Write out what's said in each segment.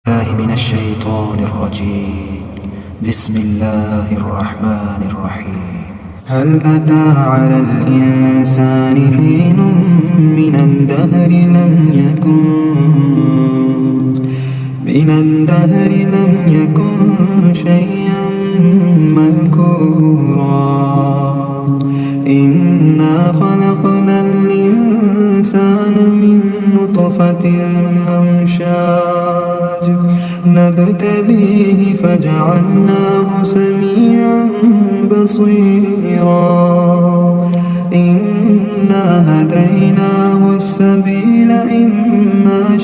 الله من الشيطان الرجيم. بسم الله الرحمن الرحيم. هل أتى على الإنسان حين من الدهر لم يكن شيئا مذكورا. إنا خلقنا الإنسان من نطفة أمشاج نبتليه فجعلناه سميعا بصيرا. إنا هديناه السبيل إما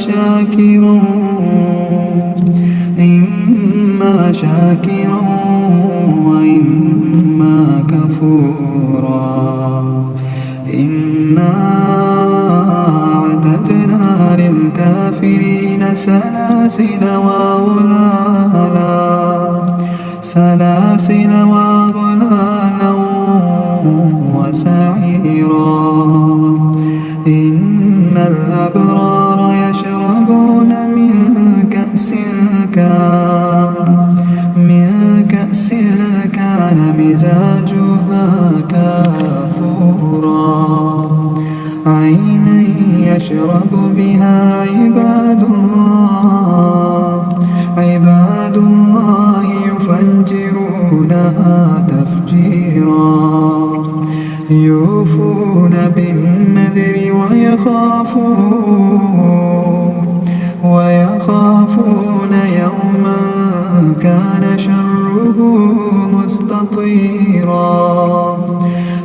شاكرا وإما كفورا. إنا أعتدنا للكافرين سلاسل وأغلالا وسعيرا. إن الأبرار يشربون من كأس كان مزاجها كافورا. عينا يشرب بها عباد الله يفجرونها تفجيرا. يوفون بالنذر ويخافون يوما كان شره مستطيرا.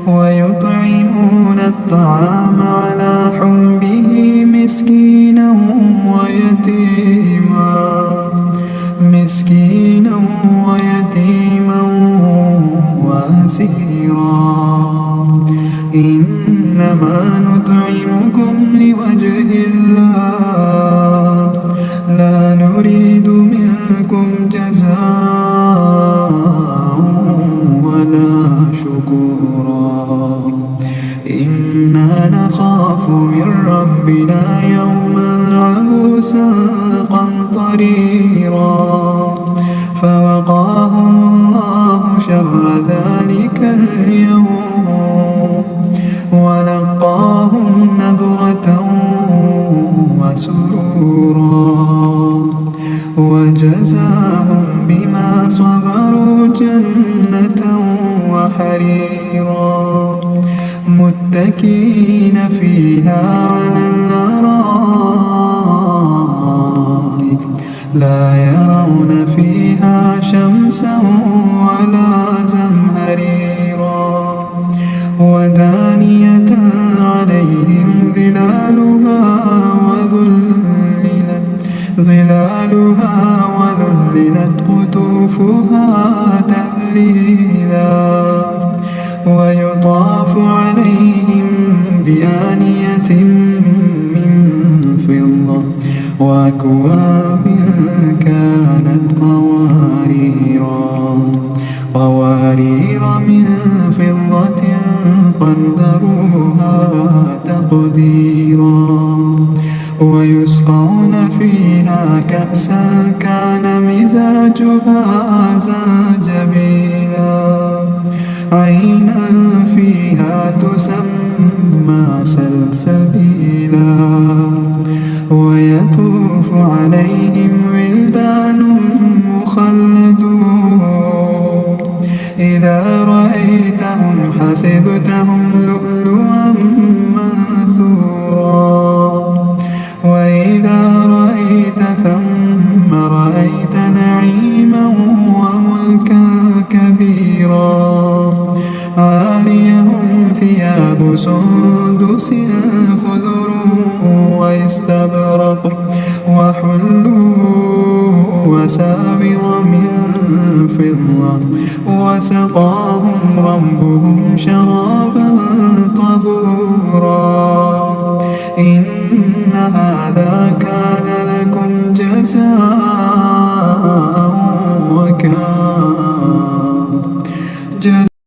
ويطعمون الطعام على حبه مسكينا ويتيما وأسيرا. إنما نطعمكم لوجه الله لا نريد منكم جزاء ولا شكورا. إنا نخاف من ربنا يوما عبوسا قمطريرا. فوقاهم الله شر ذلك اليوم ولقاهم نضرة وسرورا. وجزاهم بما صبروا جنة وحريرا. متكئين فيها على الأرائك لا يرون فيها شمسا ولا زمهريرا. ودانية عليهم ظلالها وذللت قطوفها تذليلا. ويطاف عليهم بآنية من فضة وأكواب كانت قوارير من فضة قدروها تقديرا. ويسقون فيها كأسا كان مزاجها زنجبيلا. عينا فيها تسمى سلسبيلا. ويطوف عليهم ولدان مخلدون إذا رأيتهم حسبتهم لؤلؤا منثورا. وإذا رأيت ثم رأيت نعيما وملكا كبيرا. عاليهم ثياب سندس خضر واستبرق وحلوا أساور من فضة وسقاهم ربهم شرابا